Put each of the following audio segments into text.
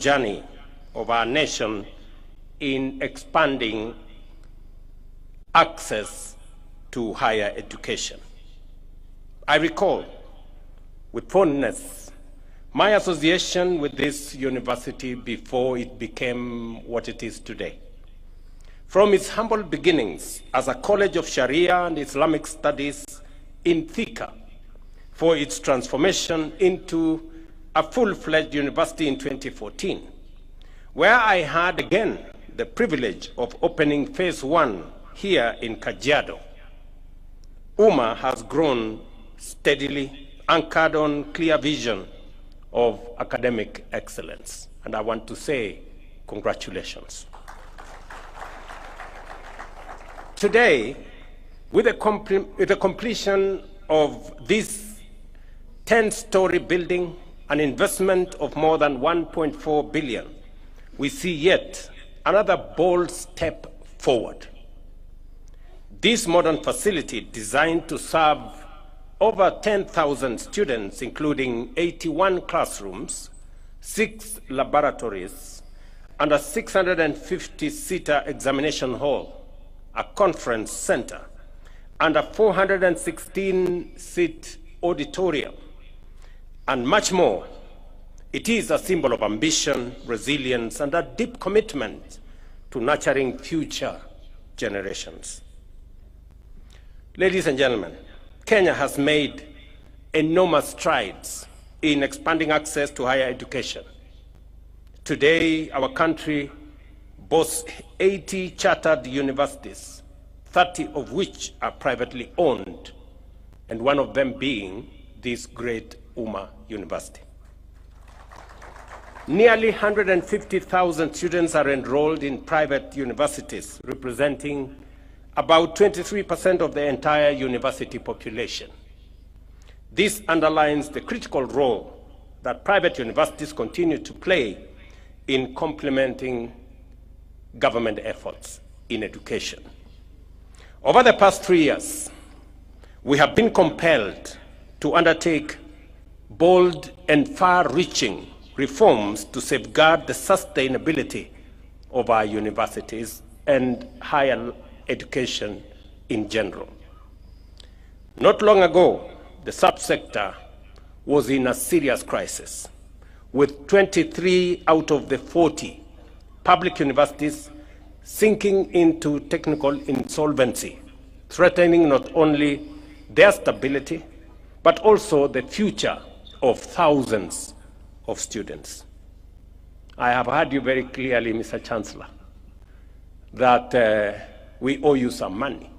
journey of our nation in expanding access to higher education. I recall with fondness my association with this university before it became what it is today. From its humble beginnings as a college of Sharia and Islamic studies in Thika, for its transformation into a full-fledged university in 2014, where I had again the privilege of opening phase 1 here in Kajiado. UMA has grown steadily, anchored on clear vision of academic excellence. And I want to say congratulations. Today, with the completion of this 10-story building, an investment of more than 1.4 billion, we see yet another bold step forward. This modern facility, designed to serve over 10,000 students, including 81 classrooms, 6 laboratories, and a 650-seater examination hall, a conference center, and a 416-seat auditorium, and much more. It is a symbol of ambition, resilience, and a deep commitment to nurturing future generations. Ladies and gentlemen, Kenya has made enormous strides in expanding access to higher education. Today, our country boasts 80 chartered universities, 30 of which are privately owned, and one of them being this great UMA University. Nearly 150,000 students are enrolled in private universities, representing about 23% of the entire university population. This underlines the critical role that private universities continue to play in complementing government efforts in education. Over the past 3 years, we have been compelled to undertake bold and far-reaching reforms to safeguard the sustainability of our universities and higher education in general. Not long ago, the subsector was in a serious crisis, with 23 out of the 40 public universities sinking into technical insolvency, threatening not only their stability, but also the future of thousands of students. I have heard you very clearly, Mr. Chancellor, that we owe you some money.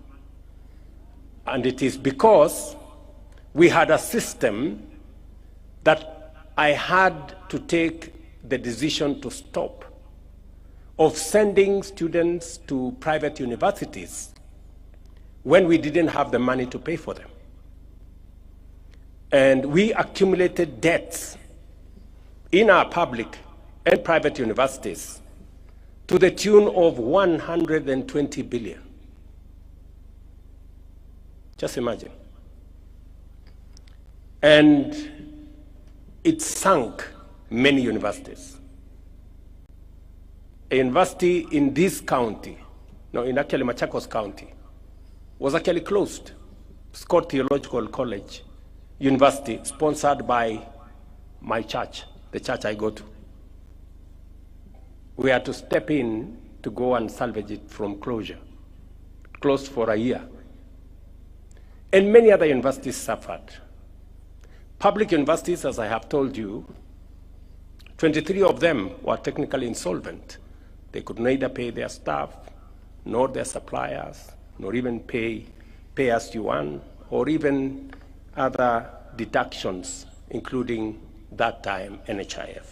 And it is because we had a system that I had to take the decision to stop of sending students to private universities when we didn't have the money to pay for them. And we accumulated debts in our public and private universities to the tune of 120 billion. Just imagine. And it sunk many universities. A university in this county, no, in actually Machakos County, was actually closed. Scott Theological College University, sponsored by my church, the church I go to. We had to step in to go and salvage it from closure. Closed for a year. And many other universities suffered. Public universities, as I have told you, 23 of them were technically insolvent. They could neither pay their staff, nor their suppliers, nor even pay as you earn, or even other deductions, including that time NHIF.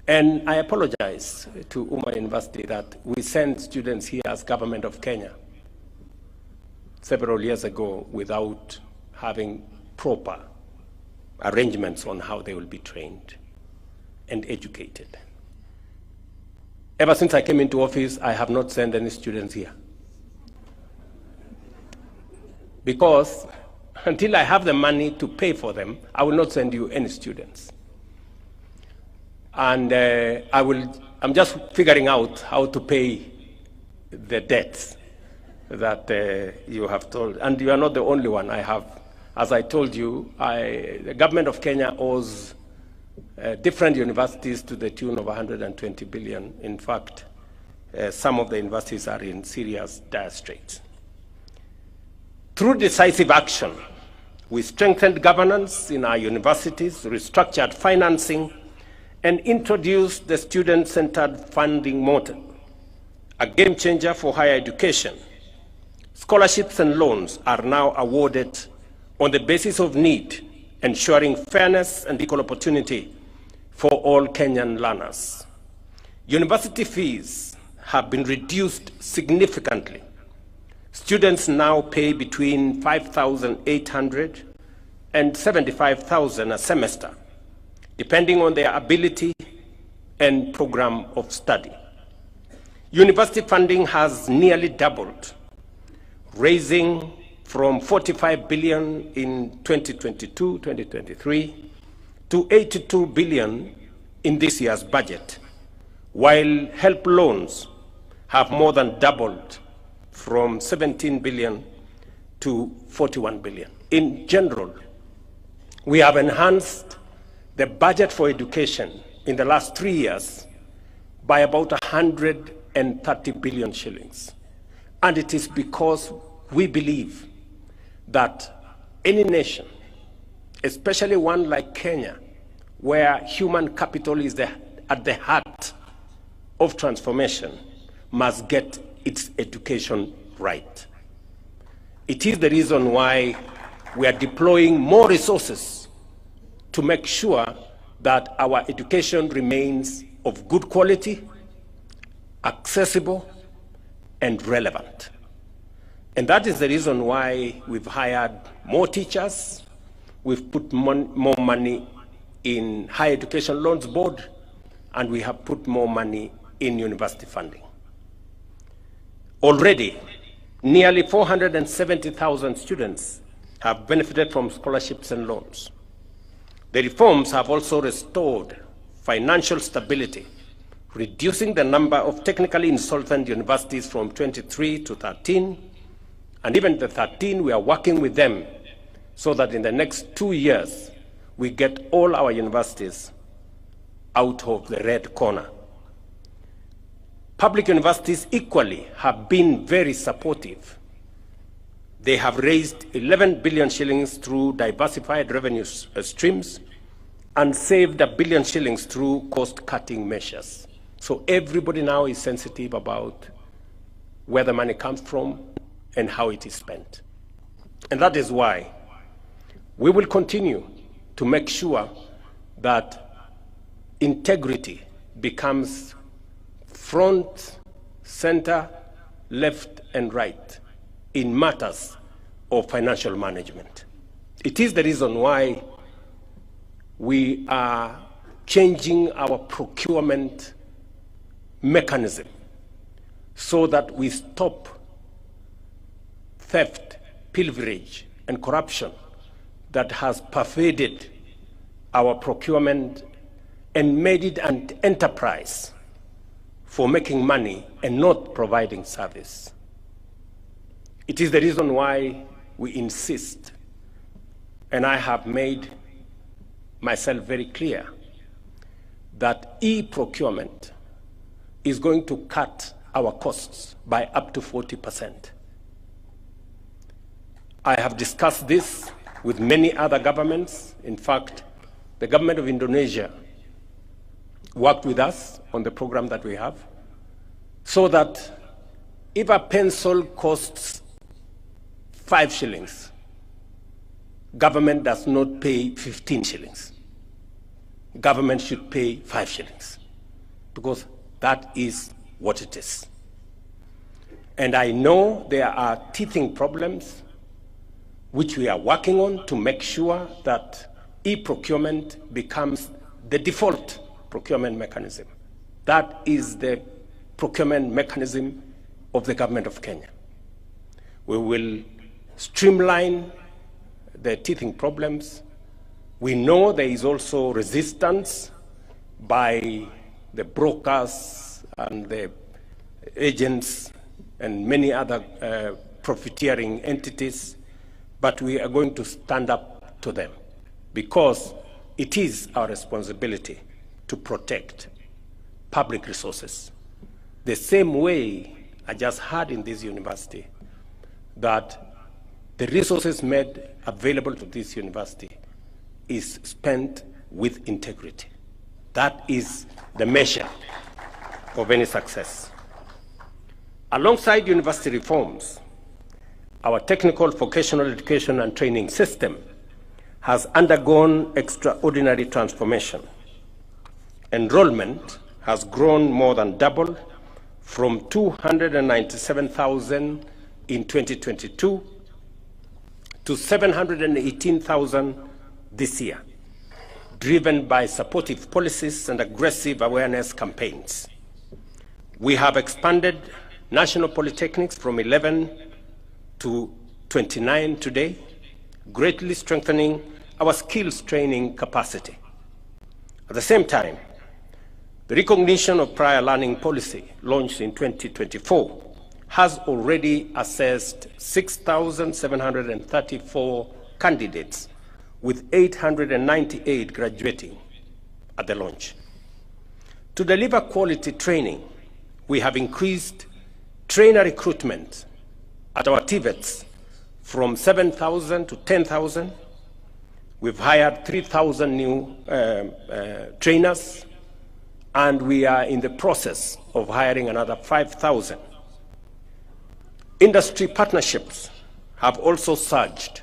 And I apologize to UMA University that we sent students here as government of Kenya several years ago without having proper arrangements on how they will be trained and educated. Ever since I came into office, I have not sent any students here. Because until I have the money to pay for them, I will not send you any students. And I'm just figuring out how to pay the debts that you have told. And you are not the only one. I have, as I told you, the government of Kenya owes different universities to the tune of 120 billion. In fact, some of the universities are in serious dire straits. Through decisive action, we strengthened governance in our universities, restructured financing, and introduced the student-centered funding model, a game changer for higher education. Scholarships and loans are now awarded on the basis of need, ensuring fairness and equal opportunity for all Kenyan learners. University fees have been reduced significantly. Students now pay between 5,800 and 75,000 a semester, depending on their ability and program of study. University funding has nearly doubled, raising from 45 billion in 2022-2023 to 82 billion in this year's budget, while help loans have more than doubled from 17 billion to 41 billion. In general, we have enhanced the budget for education in the last 3 years by about 130 billion shillings. And it is because we believe that any nation, especially one like Kenya, where human capital is at the heart of transformation, must get its education right. It is the reason why we are deploying more resources to make sure that our education remains of good quality, accessible, and relevant. And that is the reason why we've hired more teachers, we've put more money in Higher Education Loans Board, and we have put more money in university funding. Already, nearly 470,000 students have benefited from scholarships and loans. The reforms have also restored financial stability, reducing the number of technically insolvent universities from 23 to 13, and even the 13, we are working with them so that in the next 2 years, we get all our universities out of the red corner. Public universities equally have been very supportive. They have raised 11 billion shillings through diversified revenue streams and saved 1 billion shillings through cost-cutting measures. So everybody now is sensitive about where the money comes from and how it is spent. And that is why we will continue to make sure that integrity becomes front, center, left, and right in matters of financial management. It is the reason why we are changing our procurement mechanism so that we stop theft, pilferage, and corruption that has pervaded our procurement and made it an enterprise for making money and not providing service. It is the reason why we insist, and I have made myself very clear, that e-procurement is going to cut our costs by up to 40%. I have discussed this with many other governments. In fact, the government of Indonesia worked with us on the program that we have, so that if a pencil costs 5 shillings, government does not pay 15 shillings. Government should pay 5 shillings, because that is what it is. And I know there are teething problems which we are working on to make sure that e-procurement becomes the default procurement mechanism. That is the procurement mechanism of the government of Kenya. We will streamline the teething problems. We know there is also resistance by the brokers and the agents and many other profiteering entities, but we are going to stand up to them because it is our responsibility to protect public resources. The same way I just heard in this university that the resources made available to this university is spent with integrity. That is the measure of any success. Alongside university reforms, our technical vocational education and training system has undergone extraordinary transformation. Enrollment has grown more than double from 297,000 in 2022 to 718,000 this year, driven by supportive policies and aggressive awareness campaigns. We have expanded national polytechnics from 11 to 29 today, greatly strengthening our skills training capacity. At the same time, the recognition of prior learning policy launched in 2024 has already assessed 6,734 candidates, with 898 graduating at the launch. To deliver quality training, we have increased trainer recruitment at our TVETs from 7,000 to 10,000. We've hired 3,000 new trainers, and we are in the process of hiring another 5,000. Industry partnerships have also surged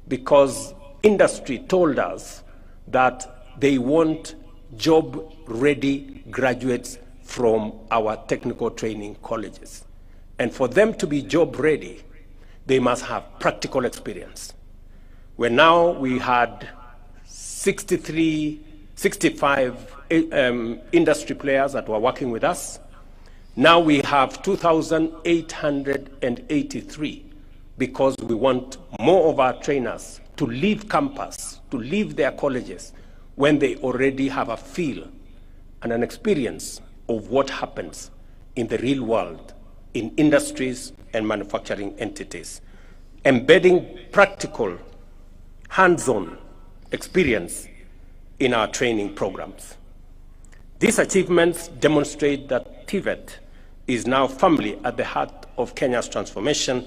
because industry told us that they want job-ready graduates from our technical training colleges. And for them to be job-ready, they must have practical experience. Where now we had 65 industry players that were working with us. Now we have 2,883 because we want more of our trainers to leave campus, to leave their colleges when they already have a feel and an experience of what happens in the real world, in industries and manufacturing entities, embedding practical, hands-on experience in our training programs. These achievements demonstrate that TVET is now firmly at the heart of Kenya's transformation,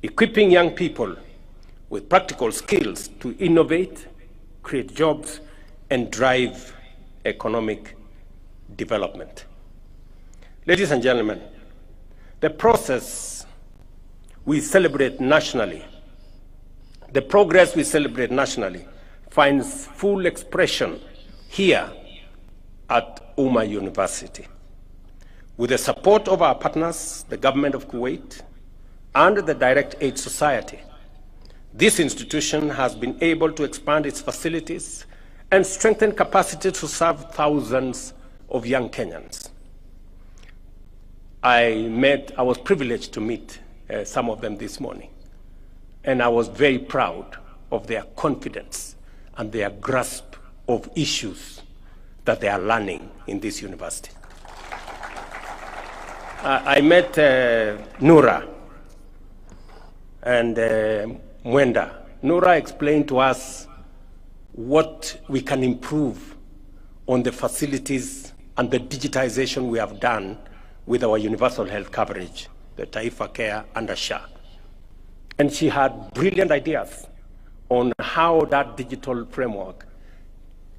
equipping young people with practical skills to innovate, create jobs, and drive economic development. Ladies and gentlemen, the process we celebrate nationally, the progress we celebrate nationally, finds full expression here at Umma University. With the support of our partners, the government of Kuwait, and the Direct Aid Society, this institution has been able to expand its facilities and strengthen capacity to serve thousands of young Kenyans. I was privileged to meet some of them this morning, and I was very proud of their confidence and their grasp of issues that they are learning in this university. I met Nura and Mwenda. Nura explained to us what we can improve on the facilities and the digitization we have done with our universal health coverage, the Taifa Care and SHA. And she had brilliant ideas on how that digital framework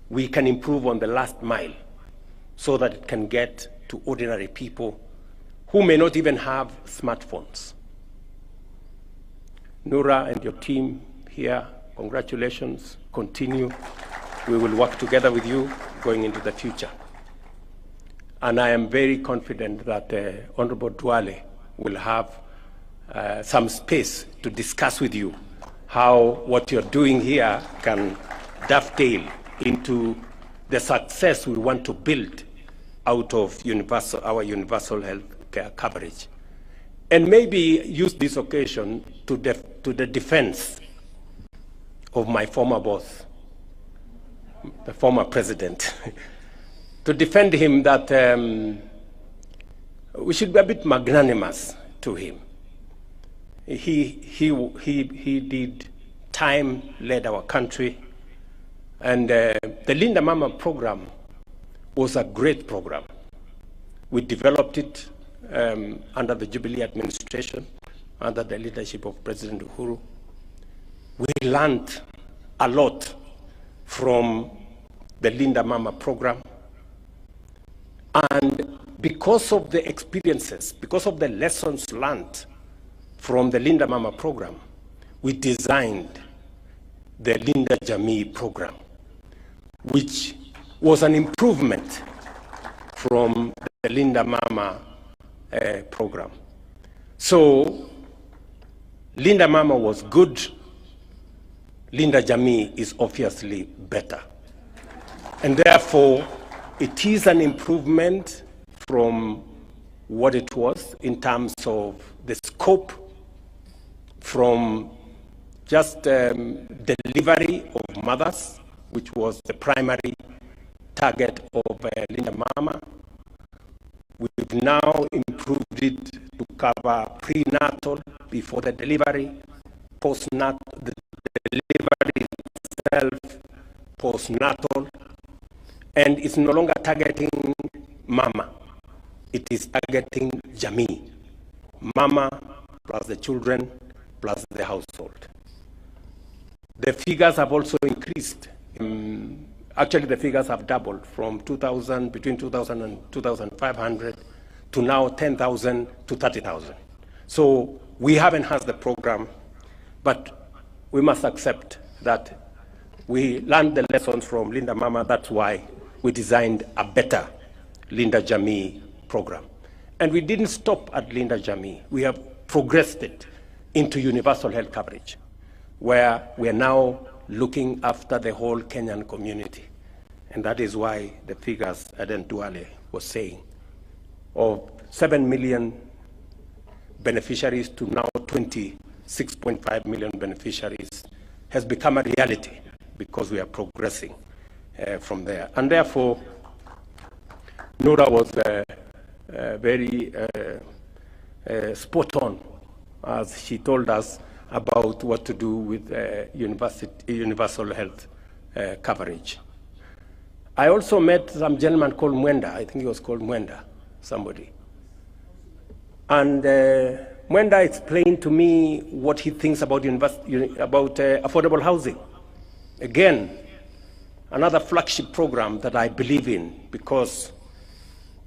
we can improve on the last mile so that it can get to ordinary people who may not even have smartphones. Nura and your team here, congratulations, continue. We will work together with you going into the future. And I am very confident that Honorable Duale will have some space to discuss with you how what you're doing here can dovetail into the success we want to build out of our universal health care coverage. And maybe use this occasion to the defense of my former boss, the former president, to defend him that we should be a bit magnanimous to him. He did time, led our country, and the Linda Mama program was a great program. We developed it under the Jubilee administration, under the leadership of President Uhuru. We learned a lot from the Linda Mama program. And because of the experiences, because of the lessons learned from the Linda Mama program, we designed the Linda JAMII program, which was an improvement from the Linda Mama program. So Linda Mama was good. Linda JAMII is obviously better. And therefore, it is an improvement from what it was in terms of the scope, from just delivery of mothers, which was the primary target of Linda Mama. We've now improved it to cover prenatal, before the delivery, postnatal, the delivery itself, postnatal, and it's no longer targeting Mama. It is targeting JAMII. Mama plus the children plus the household. The figures have also increased. Actually, the figures have doubled from 2,000, between 2,000 and 2,500 to now 10,000 to 30,000. So we have enhanced the program, but we must accept that we learned the lessons from Linda Mama. That's why we designed a better Linda JAMII program. And we didn't stop at Linda JAMII. We have progressed it into universal health coverage, where we are now looking after the whole Kenyan community. And that is why the figures Aden Duale was saying, of 7 million beneficiaries to now 26.5 million beneficiaries, has become a reality because we are progressing from there. And therefore, Nora was very spot on as she told us about what to do with universal health coverage. I also met some gentleman called Mwenda. I think he was called Mwenda, somebody. And Mwenda explained to me what he thinks about affordable housing. Again, another flagship program that I believe in, because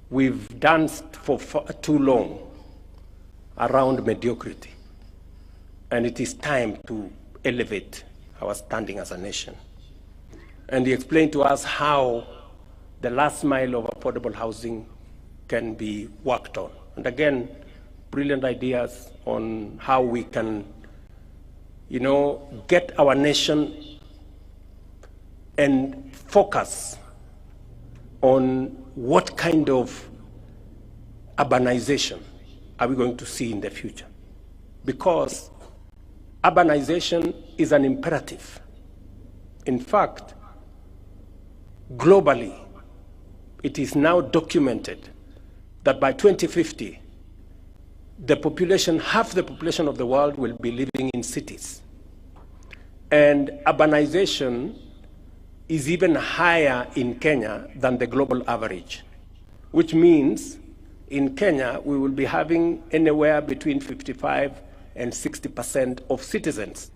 we've danced for too long around mediocrity. And it is time to elevate our standing as a nation. And he explained to us how the last mile of affordable housing can be worked on. And again, brilliant ideas on how we can, get our nation and focus on what kind of urbanization are we going to see in the future. Because urbanization is an imperative. In fact, globally, it is now documented that by 2050, the population, half the population of the world will be living in cities. And urbanization is even higher in Kenya than the global average, which means in Kenya, we will be having anywhere between 55 and 60% of citizens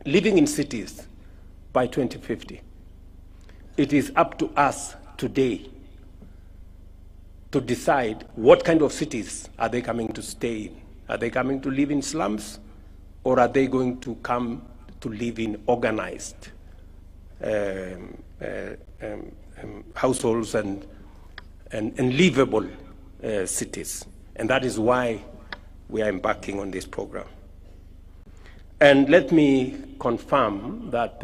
living in cities by 2050. It is up to us today to decide what kind of cities are they coming to stay in. Are they coming to live in slums, or are they going to come to live in organized households and livable cities? And that is why we are embarking on this program. And let me confirm that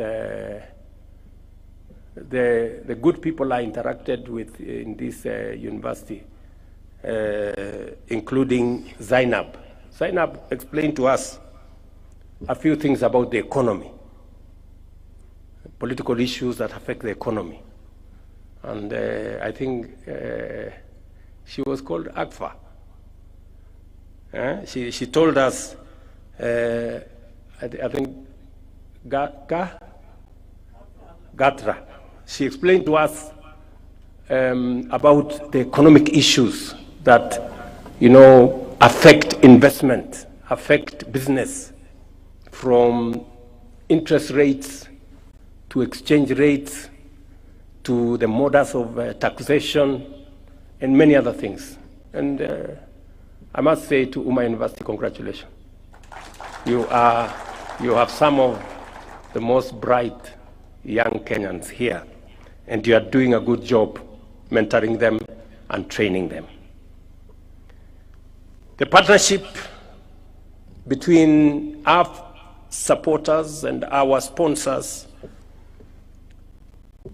the good people I interacted with in this university, including Zainab. Zainab explained to us a few things about the economy, political issues that affect the economy. And I think she was called Agfa. She told us, I think, Gatra. She explained to us about the economic issues that, affect investment, affect business, from interest rates to exchange rates to the modus of taxation and many other things. And I must say to Uma University, congratulations. You have some of the most bright young Kenyans here, and you are doing a good job mentoring them and training them. The partnership between our supporters and our sponsors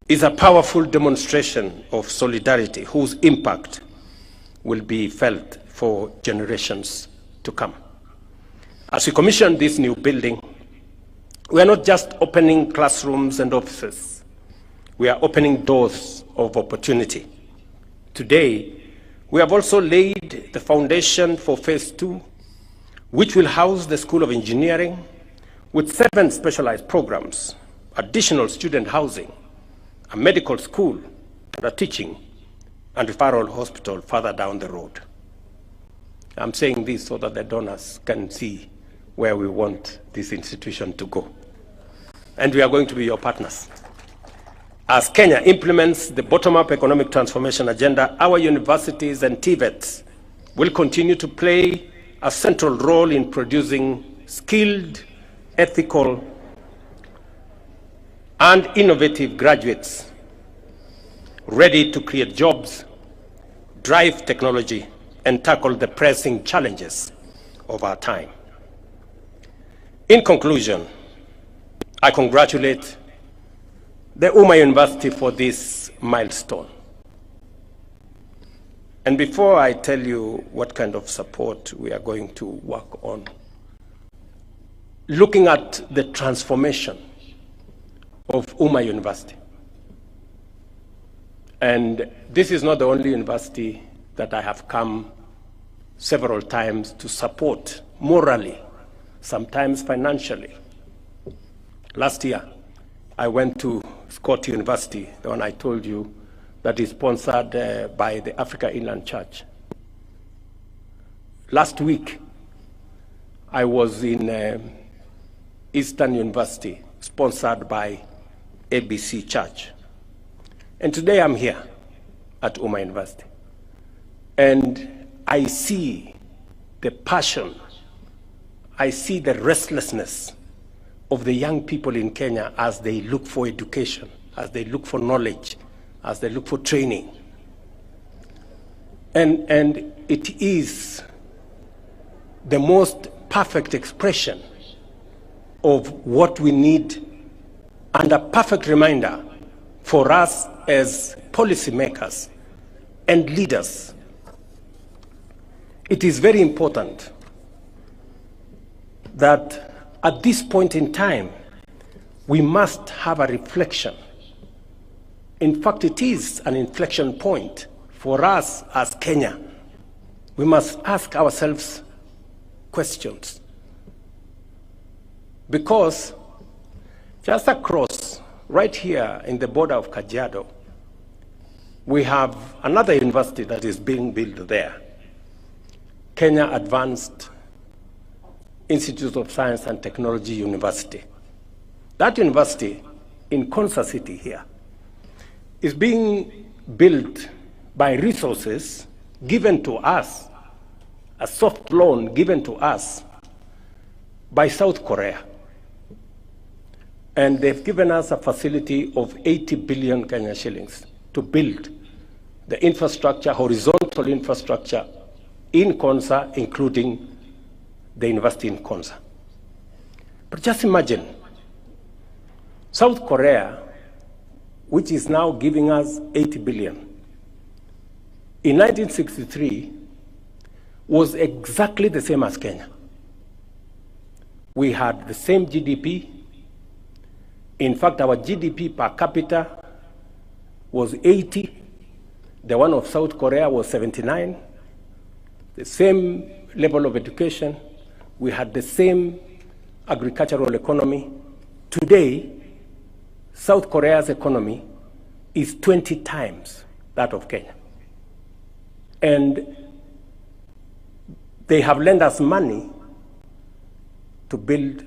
is a powerful demonstration of solidarity whose impact will be felt for generations to come. As we commission this new building, we are not just opening classrooms and offices. We are opening doors of opportunity. Today, we have also laid the foundation for phase 2, which will house the School of Engineering with 7 specialized programs, additional student housing, a medical school, and a teaching and referral hospital further down the road. I'm saying this so that the donors can see where we want this institution to go. And we are going to be your partners. As Kenya implements the bottom-up economic transformation agenda, our universities and TVETs will continue to play a central role in producing skilled, ethical, and innovative graduates ready to create jobs, drive technology, and tackle the pressing challenges of our time. In conclusion, I congratulate the Uma University for this milestone. And before I tell you what kind of support we are going to work on, looking at the transformation of Uma University. And this is not the only university that I have come several times to support morally, sometimes financially. Last year, I went to Scott University, the one I told you that is sponsored by the Africa Inland Church. Last week, I was in Eastern University, sponsored by ABC Church. And today I'm here at Uma University. And I see the passion, I see the restlessness of the young people in Kenya as they look for education, as they look for knowledge, as they look for training. And it is the most perfect expression of what we need and a perfect reminder for us as policymakers and leaders. It is very important that at this point in time, we must have a reflection. In fact, it is an inflection point for us as Kenya. We must ask ourselves questions. Because just across, right here in the border of Kajiado, we have another university that is being built there, Kenya Advanced Institute of Science and Technology University. That university in Konza City here is being built by resources given to us, a soft loan given to us by South Korea. And they've given us a facility of 80 billion Kenya shillings to build the infrastructure, horizontal infrastructure in Konza, including the university in Konza. But just imagine, South Korea, which is now giving us 80 billion, in 1963 was exactly the same as Kenya. We had the same GDP. In fact, our GDP per capita was 80. The one of South Korea was 79. The same level of education. We had the same agricultural economy. Today, South Korea's economy is 20 times that of Kenya. And they have lent us money to build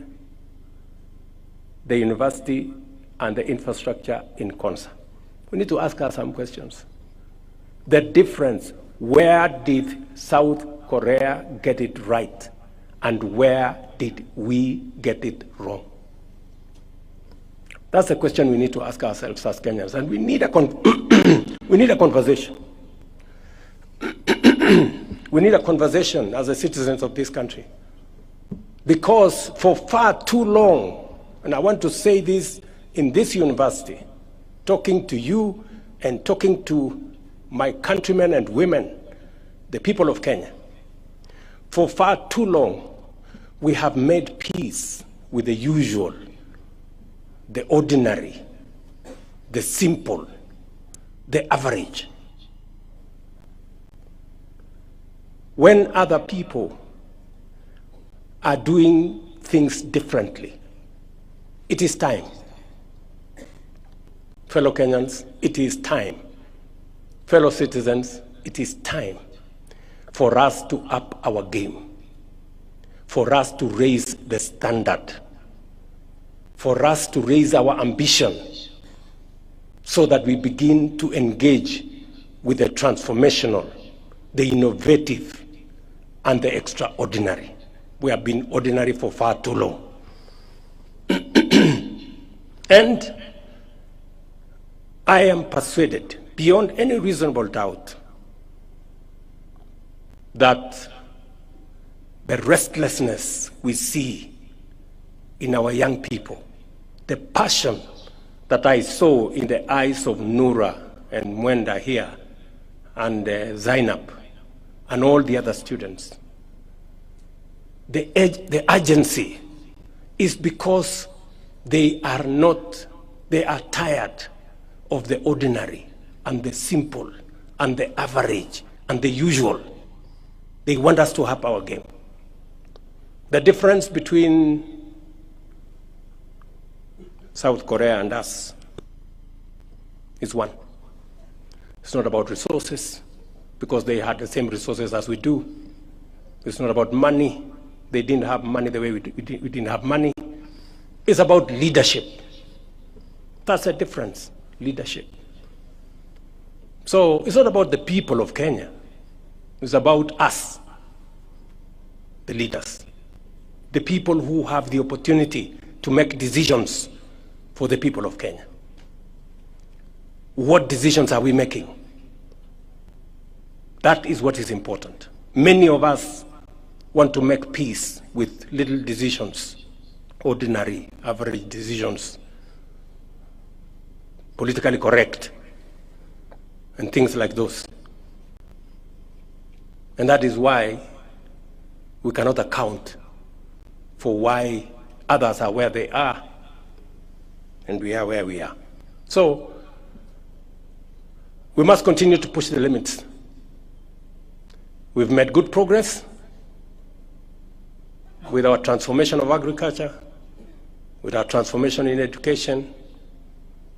the university and the infrastructure in concert. We need to ask us some questions. The difference, where did South Korea get it right? And where did we get it wrong? That's the question we need to ask ourselves as Kenyans, and we need a conversation. We need a conversation as the citizens of this country. Because for far too long, and I want to say this in this university, talking to you and talking to my countrymen and women, the people of Kenya, for far too long, we have made peace with the usual, the ordinary, the simple, the average. When other people are doing things differently, it is time. Fellow Kenyans, it is time. Fellow citizens, it is time for us to up our game, for us to raise the standard, for us to raise our ambition so that we begin to engage with the transformational, the innovative, and the extraordinary. We have been ordinary for far too long. And I am persuaded, beyond any reasonable doubt, that the restlessness we see in our young people, the passion that I saw in the eyes of Nura and Mwenda here, and Zainab, and all the other students, the urgency is because they are tired of the ordinary and the simple and the average and the usual. They want us to up our game. The difference between South Korea and us is one. It's not about resources, because they had the same resources as we do. It's not about money. They didn't have money the way we didn't have money. It's about leadership. That's the difference, leadership. So it's not about the people of Kenya. It's about us, the leaders, the people who have the opportunity to make decisions for the people of Kenya. What decisions are we making? That is what is important. Many of us want to make peace with little decisions, ordinary, average decisions, politically correct, and things like those. And that is why we cannot account for why others are where they are and we are where we are. So we must continue to push the limits. We've made good progress with our transformation of agriculture, with our transformation in education,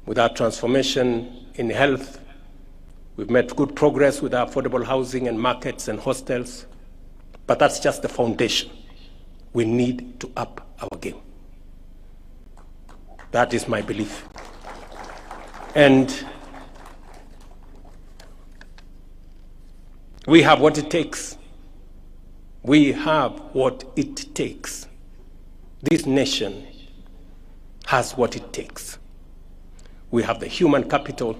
with our transformation in health. We've made good progress with our affordable housing and markets and hostels, but that's just the foundation. We need to up our game. That is my belief. And we have what it takes. We have what it takes. This nation has what it takes. We have the human capital.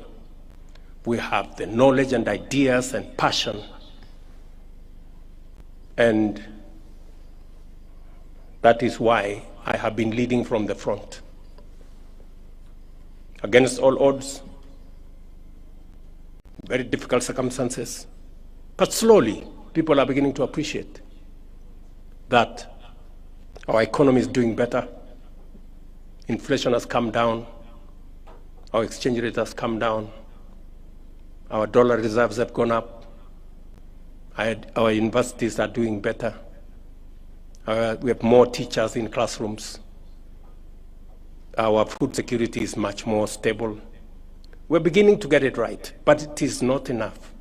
We have the knowledge and ideas and passion. And that is why I have been leading from the front. Against all odds, very difficult circumstances. But slowly, people are beginning to appreciate that our economy is doing better. Inflation has come down. Our exchange rate has come down. Our dollar reserves have gone up. Our universities are doing better. We have more teachers in classrooms. Our food security is much more stable. We're beginning to get it right, but it is not enough.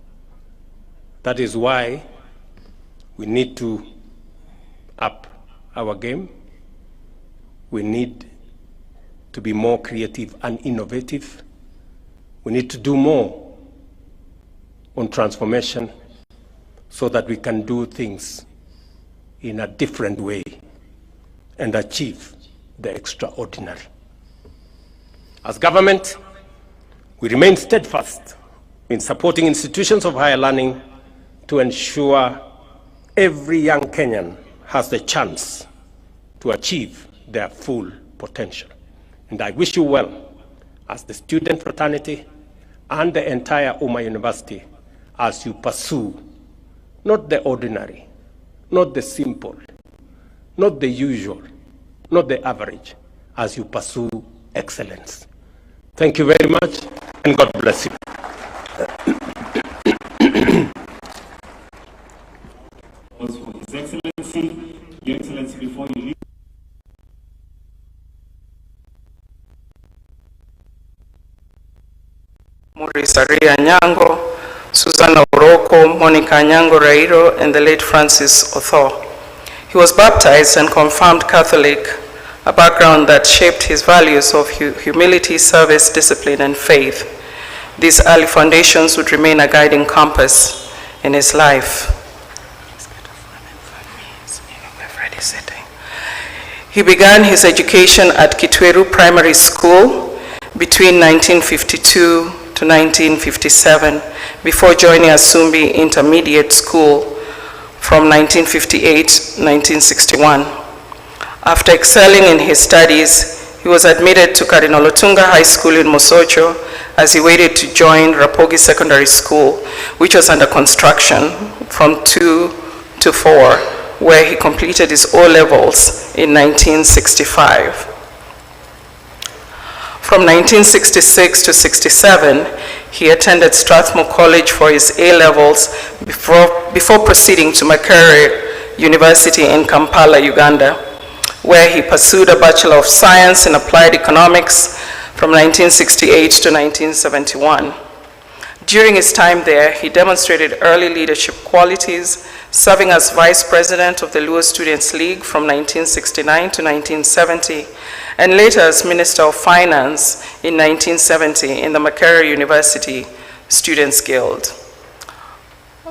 That is why we need to up our game. We need to be more creative and innovative. We need to do more on transformation so that we can do things in a different way and achieve the extraordinary. As government, we remain steadfast in supporting institutions of higher learning to ensure every young Kenyan has the chance to achieve their full potential. And I wish you well as the student fraternity and the entire Umma University as you pursue not the ordinary, not the simple, not the usual, not the average, as you pursue excellence. Thank you very much, and God bless you. For His Excellency, Your Excellency, before you leave. Maurice Aria Nyango, Susanna Oroko, Monica Nyango Rairo, and the late Francis Otho. He was baptized and confirmed Catholic, a background that shaped his values of humility, service, discipline, and faith. These early foundations would remain a guiding compass in his life. He began his education at Kitweru Primary School between 1952 to 1957, before joining Asumbi Intermediate School from 1958 to 1961. After excelling in his studies, he was admitted to Cardinal Otunga High School in Mosocho as he waited to join Rapogi Secondary School, which was under construction from 2 to 4, where he completed his O-levels in 1965. From 1966 to 67, he attended Strathmore College for his A-levels before proceeding to Makerere University in Kampala, Uganda, where he pursued a Bachelor of Science in Applied Economics from 1968 to 1971. During his time there, he demonstrated early leadership qualities, serving as Vice President of the Luo Students' League from 1969 to 1970, and later as Minister of Finance in 1970 in the Makerere University Students' Guild.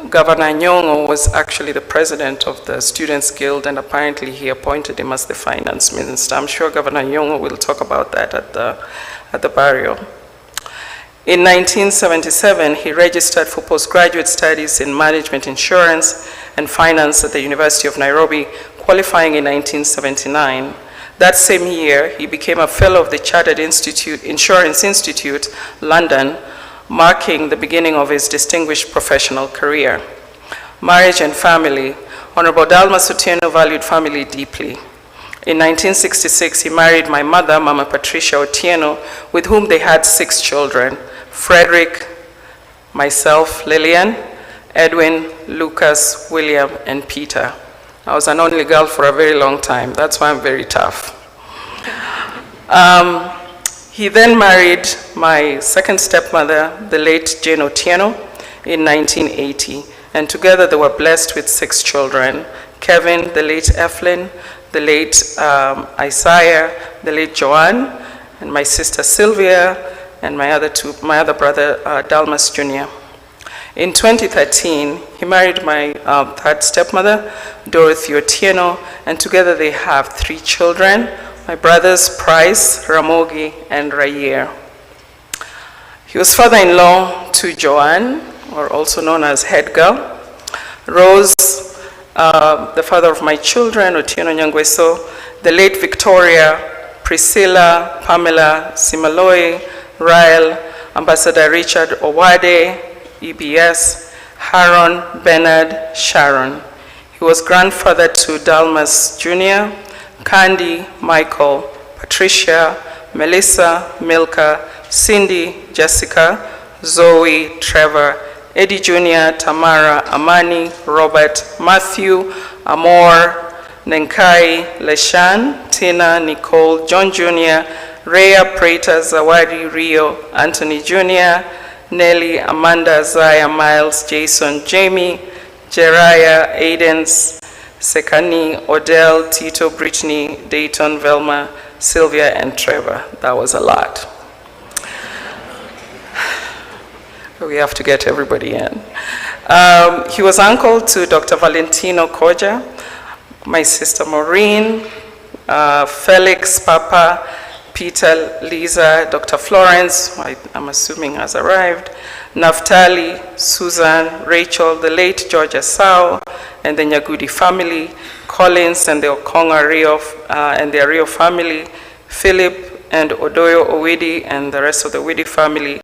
Governor Nyong'o was actually the president of the Students' Guild, and apparently he appointed him as the finance minister. I'm sure Governor Nyong'o will talk about that at the burial. In 1977, he registered for postgraduate studies in management, insurance, and finance at the University of Nairobi, qualifying in 1979. That same year, he became a fellow of the Chartered Insurance Institute, London, marking the beginning of his distinguished professional career. Marriage and family. Honorable Dalmas Otieno valued family deeply. In 1966, he married my mother, Mama Patricia Otieno, with whom they had 6 children: Frederick, myself, Lillian, Edwin, Lucas, William, and Peter. I was an only girl for a very long time. That's why I'm very tough. He then married my second stepmother, the late Jane Otieno, in 1980. And together they were blessed with 6 children: Kevin, the late Eflin, the late Isaiah, the late Joanne, and my sister Sylvia, and my other brother, Dalmas Jr. In 2013, he married my third stepmother, Dorothy Otieno, and together they have 3 children, my brothers Price, Ramogi, and Rayer. He was father-in-law to Joanne, or also known as Head Girl, Rose, the father of my children, Otieno Nyangweso, the late Victoria, Priscilla, Pamela, Simaloi, Ryle, Ambassador Richard Owade, EBS, Haron, Bernard, Sharon. He was grandfather to Dalmas Jr., Candy, Michael, Patricia, Melissa, Milka, Cindy, Jessica, Zoe, Trevor, Eddie Jr., Tamara, Amani, Robert, Matthew, Amor, Nenkai, Leshan, Tina, Nicole, John Jr., Rhea, Prater, Zawadi, Rio, Anthony Jr., Nelly, Amanda, Zaya, Miles, Jason, Jamie, Jeriah, Aidens, Sekani, Odell, Tito, Brittany, Dayton, Velma, Sylvia, and Trevor. That was a lot. We have to get everybody in. He was uncle to Dr. Valentino Koja, my sister Maureen, Felix, Papa, Peter, Lisa, Dr. Florence, I'm assuming has arrived, Naftali, Susan, Rachel, the late George Asao, and the Nyagudi family, Collins and the Okonga Rio, and the Rio family, Philip and Odoyo Owidi and the rest of the Widi family,